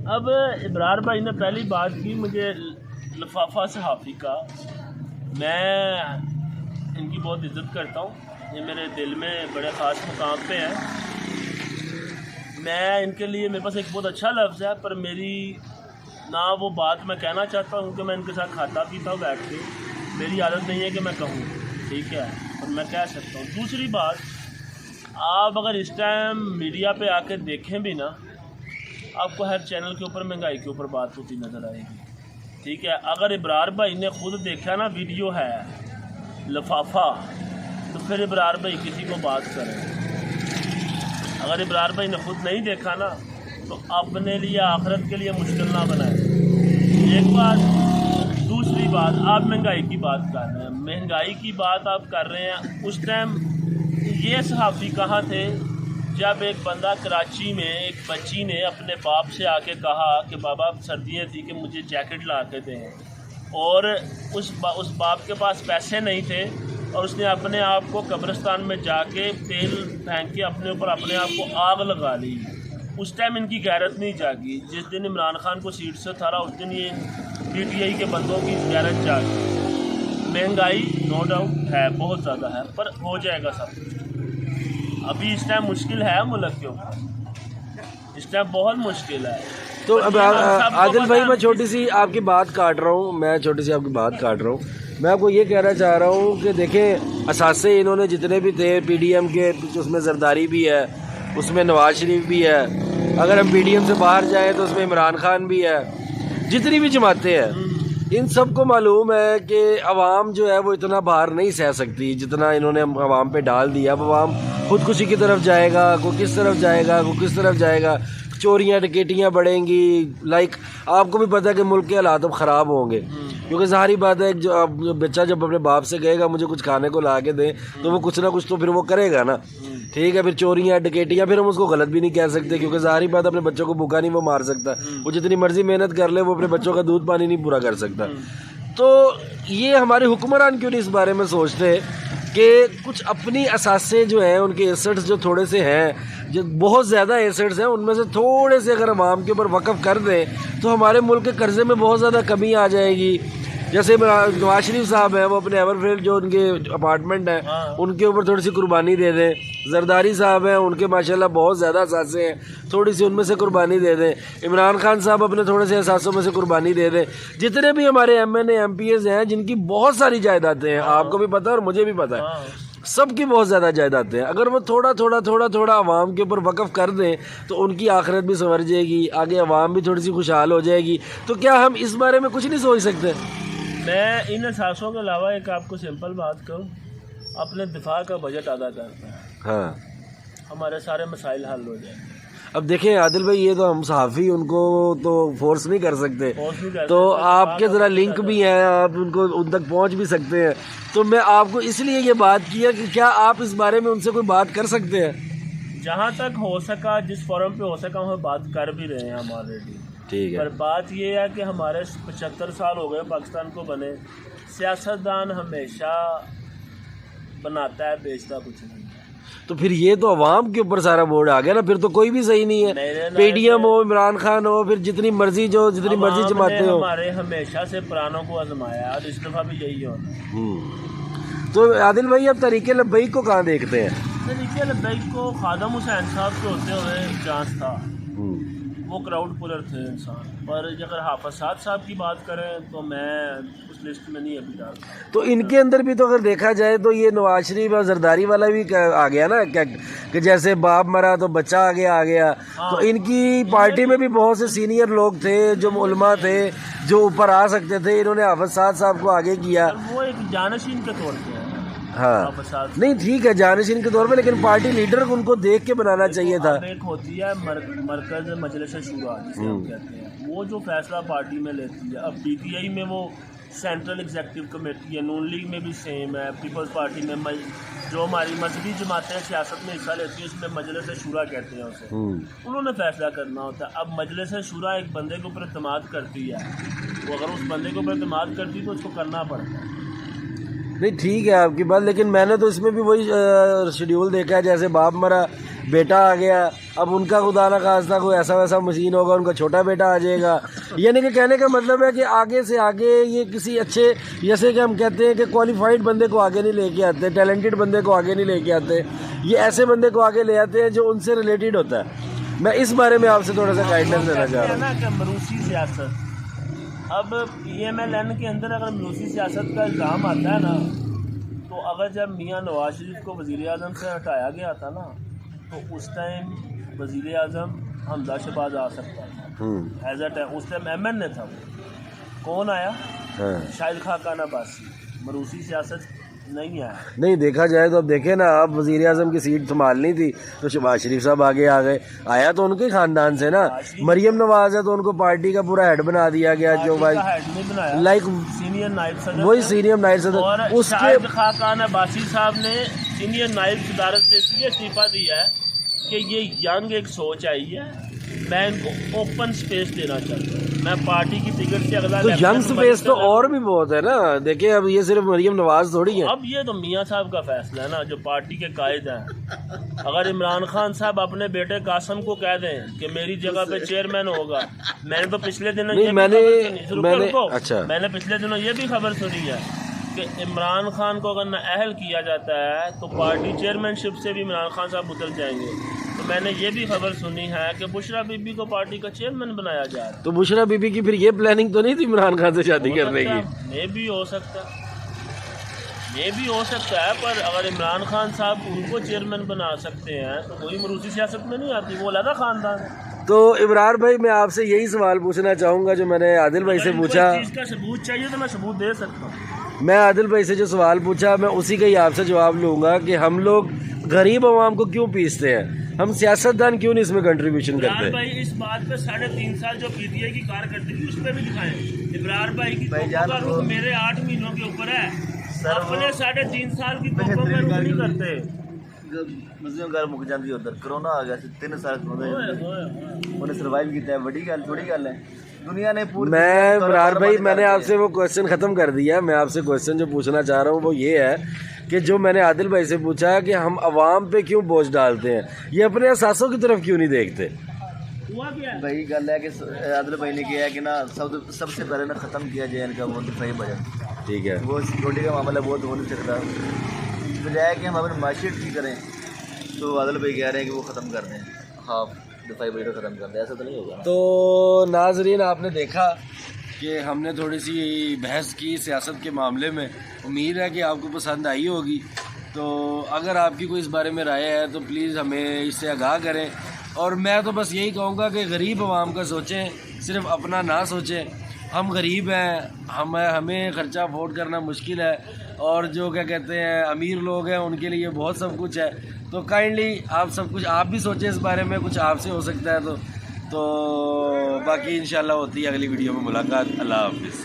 اب ابرار بھائی نے پہلی بات کی مجھے لفافہ صحافی کا، میں ان کی بہت عزت کرتا ہوں، یہ میرے دل میں بڑے خاص مقام پہ ہیں. میں ان کے لیے میرے پاس ایک بہت اچھا لفظ ہے، پر میری نہ وہ بات میں کہنا چاہتا ہوں کہ میں ان کے ساتھ کھاتا پیتا ہوں بیٹھ کے، میری عادت نہیں ہے کہ میں کہوں، ٹھیک ہے، اور میں کہہ سکتا ہوں. دوسری بات، آپ اگر اس ٹائم میڈیا پہ آ کے دیکھیں بھی نا، آپ کو ہر چینل کے اوپر مہنگائی کے اوپر بات ہوتی نظر آئے گی، ٹھیک ہے. اگر ابرار بھائی نے خود دیکھا نا ویڈیو ہے لفافہ، تو پھر ابرار بھائی کسی کو بات کریں. اگر ابرار بھائی نے خود نہیں دیکھا نا تو اپنے لیے آخرت کے لیے مشکل نہ بنائیں. ایک بات. دوسری بات، آپ مہنگائی کی بات کر رہے ہیں، مہنگائی کی بات آپ کر رہے ہیں، اس ٹائم یہ صحافی کہاں تھے جب ایک بندہ کراچی میں ایک بچی نے اپنے باپ سے آ کے کہا کہ بابا سردیاں تھی کہ مجھے جیکٹ لا کے دیں، اور اس باپ کے پاس پیسے نہیں تھے، اور اس نے اپنے آپ کو قبرستان میں جا کے تیل پھینک کے اپنے اوپر اپنے آپ کو آگ لگا لی. اس ٹائم ان کی غیرت نہیں جاگی. جس دن عمران خان کو سیٹ سے اتارا اس دن یہ پی ٹی آئی کے بندوں کی غیرت جاگی. مہنگائی نو ڈاؤٹ ہے، بہت زیادہ ہے، پر ہو جائے گا سب کچھ. ابھی اس ٹائم مشکل ہے ملک کے اوپر، اس ٹائم بہت مشکل ہے. تو اب عادل بھائی میں چھوٹی سی آپ کی بات کاٹ رہا ہوں، میں آپ کو یہ کہنا چاہ رہا ہوں کہ دیکھیں اثاثے انہوں نے جتنے بھی تھے پی ڈی ایم کے، اس میں زرداری بھی ہے، اس میں نواز شریف بھی ہے، اگر ہم پی ڈی ایم سے باہر جائیں تو اس میں عمران خان بھی ہے، جتنی بھی جماعتیں ہیں، ان سب کو معلوم ہے کہ عوام جو ہے وہ اتنا باہر نہیں سہ سکتی جتنا انہوں نے عوام پہ ڈال دیا. اب عوام خودکشی کی طرف جائے گا، کوئی کس طرف جائے گا، کوئی کس طرف جائے گا، چوریاں ڈکیٹیاں بڑھیں گی. آپ کو بھی پتہ ہے کہ ملک کے حالات اب خراب ہوں گے، کیونکہ ظاہری بات ہے جو بچہ جب اپنے باپ سے کہے گا مجھے کچھ کھانے کو لا کے دیں تو وہ کچھ نہ کچھ تو پھر وہ کرے گا نا، ٹھیک ہے. پھر چوریاں ڈکیٹیاں، پھر ہم اس کو غلط بھی نہیں کہہ سکتے، کیونکہ ظاہری بات اپنے بچوں کو بھوکا نہیں وہ مار سکتا، وہ جتنی مرضی محنت کر لے وہ اپنے بچوں کا دودھ پانی نہیں پورا کر سکتا. تو یہ ہمارے حکمران کیوں نہیں اس بارے میں سوچتے کہ کچھ اپنی اثاثے جو ہیں ان کے ایسٹس جو تھوڑے سے ہیں، جو بہت زیادہ ایسٹس ہیں، ان میں سے تھوڑے سے اگر عوام کے اوپر وقف کر دیں تو ہمارے ملک کے قرضے میں بہت زیادہ کمی آ جائے گی. جیسے نواز شریف صاحب ہیں، وہ اپنے ایور فیلڈ جو ان کے اپارٹمنٹ ہیں ان کے اوپر تھوڑی سی قربانی دے دیں. زرداری صاحب ہیں، ان کے ماشاءاللہ بہت زیادہ اثاثے ہیں، تھوڑی سی ان میں سے قربانی دے دیں. عمران خان صاحب اپنے تھوڑے سے اثاثوں میں سے قربانی دے دیں. جتنے بھی ہمارے M N A M P As ہیں جن کی بہت ساری جائیدادیں ہیں، آپ کو بھی پتہ ہے اور مجھے بھی پتہ ہے، سب کی بہت زیادہ جائیدادیں ہیں، اگر وہ تھوڑا تھوڑا عوام کے اوپر وقف کر دیں تو ان کی آخرت بھی سنور جائے گی، آگے عوام بھی تھوڑی سی خوشحال ہو جائے گی. تو کیا ہم اس بارے میں کچھ نہیں سوچ سکتے؟ میں ان اثاثوں کے علاوہ ایک آپ کو سمپل بات کروں، اپنے دفاع کا بجٹ ادا کرتا ہے، ہاں، ہمارے سارے مسائل حل ہو جائیں گے. اب دیکھیں عادل بھائی، یہ تو ہم صحافی ان کو تو فورس نہیں کر سکتے، تو آپ کے ذرا لنک بھی ہیں، آپ ان کو ان تک پہنچ بھی سکتے ہیں. تو میں آپ کو اس لیے یہ بات کیا کہ کیا آپ اس بارے میں ان سے کوئی بات کر سکتے ہیں؟ جہاں تک ہو سکا، جس فورم پہ ہو سکا ہم بات کر بھی رہے ہیں ہم آلریڈی. ٹھیک ہے. پر بات یہ ہے کہ ہمارے 75 سال ہو گئے پاکستان کو بنے، سیاستدان ہمیشہ بناتا ہے، بیچتا کچھ نہیں. تو پھر یہ تو عوام کے اوپر سارا بورڈ آ گیا نا، پھر تو کوئی بھی صحیح نہیں ہے. پی ڈی ایم ہو، عمران خان ہو، پھر جتنی مرضی جماعتیں ہو، ہمارے ہمیشہ سے پرانوں کو آزمایا اور اس دفعہ بھی یہی ہونا. تو عادل بھائی اب طریقے لبیک کو کہاں دیکھتے ہیں؟ طریقے لبیک کو خادم حسین صاحب کے ہوتے ہوئے چانس تھا، وہ کراؤڈ پولر تھے انسان. پر اگر حافظ صاحب کی بات کریں تو میں اس لسٹ میں نہیں ابھی ڈالتا. تو ان کے اندر بھی تو اگر دیکھا جائے تو یہ نواز شریف اور زرداری والا بھی آ گیا نا، کہ جیسے باپ مرا تو بچہ آگے آ گیا. تو ان کی پارٹی میں بھی بہت سے سینئر لوگ تھے جو علماء تھے جو اوپر آ سکتے تھے، انہوں نے حافظ صاحب کو آگے کیا. وہ ایک جانشین کے طور پہ ہے. ہاں نہیں ٹھیک ہے جانشین کے طور پہ، لیکن پارٹی لیڈر ان کو دیکھ کے بنانا چاہیے تھا. ایک ہوتی ہے مرکز مجلس شورا جسے ہم کہتے ہیں، وہ جو فیصلہ پارٹی میں لیتی ہے. اب پی ٹی آئی میں وہ سینٹرل ایگزیکٹو کمیٹی ہے، نون لیگ میں بھی سیم ہے، پیپلز پارٹی میں جو ہماری مذہبی جماعتیں سیاست میں حصہ لیتی ہیں اس میں مجلس شورا کہتے ہیں اسے. انہوں نے فیصلہ کرنا ہوتا ہے. اب مجلس شورا ایک بندے کے اوپر اعتماد کرتی ہے، وہ اگر اس بندے کے اوپر اعتماد کرتی تو اس کو کرنا پڑتا ہے. نہیں ٹھیک ہے آپ کی بات، لیکن میں نے تو اس میں بھی وہی شیڈیول دیکھا ہے، جیسے باپ مرا بیٹا آ گیا, اب ان کا خدا نہ خواستہ کوئی ایسا ویسا مشین ہوگا, ان کا چھوٹا بیٹا آ جائے گا. یعنی کہ کہنے کا مطلب ہے کہ آگے سے آگے یہ کسی اچھے, جیسے کہ ہم کہتے ہیں کہ کوالیفائڈ بندے کو آگے نہیں لے کے آتے, ٹیلنٹڈ بندے کو آگے نہیں لے کے آتے, یہ ایسے بندے کو آگے لے آتے ہیں جو ان سے ریلیٹڈ ہوتا ہے. میں اس بارے میں آپ سے تھوڑا سا گائیڈنس دینا چاہ رہا ہوں. نا کہ مروسی سیاست, اب PMLN کے اندر اگر مروسی سیاست کا الزام آتا ہے نا, تو اگر جب میاں نواز شریف کو وزیر اعظم سے ہٹایا گیا تھا نا, تو اس ٹائم وزیر اعظم حمزہ شہباز آ سکتا تھا ایز اے ٹائم, اس ٹائم MN تھا. وہ کون آیا؟ شاہد خاقان عباسی. مروسی سیاست نہیں آیا. نہیں دیکھا جائے تو اب دیکھیں نا, آپ وزیر اعظم کی سیٹ سنبھالنی تھی تو شہباز شریف صاحب آگے آ گئے. آیا تو ان کے خاندان سے نا. مریم نواز ہے تو ان کو پارٹی کا پورا ہیڈ بنا دیا گیا, جو بھائی لائک سینئر نائب صدر, وہی سینئر نائب صدر. اور اس کے شاہد خاقان عباسی صاحب نے سینئر نائب صدارت سے اس لیے استعفیٰ دیا ہے کہ یہ ینگ ایک سوچ آئی ہے, میں ان کو اوپن سپیس دینا چاہتا ہوں. میں پارٹی کی ٹکٹ سے اگلا تو ینگ سپیس تو اور بھی بہت ہے نا. دیکھیں اب یہ صرف مریم نواز تھوڑی ہے. اب یہ تو میاں صاحب کا فیصلہ ہے نا, جو پارٹی کے قائد ہیں. اگر عمران خان صاحب اپنے بیٹے قاسم کو کہہ دیں کہ میری جگہ پہ چیئرمین ہوگا, میں نے تو پچھلے دنوں میں نے پچھلے دنوں یہ بھی خبر سنی ہے کہ عمران خان کو اگر نااہل کیا جاتا ہے تو پارٹی چیئرمین شپ سے بھی عمران خان صاحب اتر جائیں گے. تو میں نے یہ بھی خبر سنی ہے کہ بشرا بی بی کو پارٹی کا چیئرمین بنایا جا رہا ہے. تو بشرا بی بی کی پھر یہ پلاننگ تو نہیں تھی عمران خان سے شادی کرنے کی؟ یہ بھی ہو سکتا ہے, پر اگر عمران خان صاحب ان کو چیئرمین بنا سکتے ہیں تو کوئی مروسی سیاست میں نہیں آتی, وہ علیحدہ خاندان ہے. تو ابرار بھائی, میں آپ سے یہی سوال پوچھنا چاہوں گا جو میں نے عادل بھائی سے پوچھا. چیز کا ثبوت چاہیے تو میں ثبوت دے سکتا ہوں. میں عادل بھائی سے جو سوال پوچھا, میں اسی کا ہی آپ سے جواب لوں گا کہ ہم لوگ غریب عوام کو کیوں پیستے ہیں, ہم سیاستدان کیوں نہیں اس میں کنٹریبیوشن کرتے؟ بھائی اس بات پہ 3.5 سال جو PTI کی کارکردگی اس پہ بھی دکھائیں. ابرار بھائی کی رخ میرے 8 مہینوں کے اوپر ہے, اپنے 3.5 سال کی نہیں کرتے. مسلم گھر مک جاتی ادھر کرونا آ گیا, 3 سال انہیں سروائیو کیتا ہے. بڑی گل تھوڑی گل ہے دنیا نے پوری. میں ابرار بھائی, میں نے آپ سے وہ کوشچن ختم کر دیا. میں آپ سے کوشچن جو پوچھنا چاہ رہا ہوں وہ یہ ہے کہ جو میں نے عادل بھائی سے پوچھا کہ ہم عوام پہ کیوں بوجھ ڈالتے ہیں, یہ اپنے احساسوں کی طرف کیوں نہیں دیکھتے. بھائی گل ہے کہ عادل بھائی نے کیا ہے کہ نا سب سے پہلے نا ختم کیا جائے ان کا وہ دفاعی بجٹ. ٹھیک ہے, وہ سیکورٹی کا معاملہ بہت ہو نہیں سکتا. بجائے کہ ہم اپنی معیشت ٹھیک کریں تو عادل بھائی کہہ رہے ہیں کہ وہ ختم کر دیں, ہاف دفاعی بجٹ ختم کر دیں. ایسا تو نہیں ہوگا. تو ناظرین, آپ نے دیکھا کہ ہم نے تھوڑی سی بحث کی سیاست کے معاملے میں. امید ہے کہ آپ کو پسند آئی ہوگی. تو اگر آپ کی کوئی اس بارے میں رائے ہے تو پلیز ہمیں اس سے آگاہ کریں. اور میں تو بس یہی کہوں گا کہ غریب عوام کا سوچیں, صرف اپنا نہ سوچیں. ہم غریب ہیں, ہمیں خرچہ افورڈ کرنا مشکل ہے, اور جو کیا کہتے ہیں امیر لوگ ہیں ان کے لیے بہت سب کچھ ہے. تو کائنڈلی آپ بھی سوچیں اس بارے میں, کچھ آپ سے ہو سکتا ہے تو باقی انشاءاللہ ہوتی ہے اگلی ویڈیو میں ملاقات. اللہ حافظ.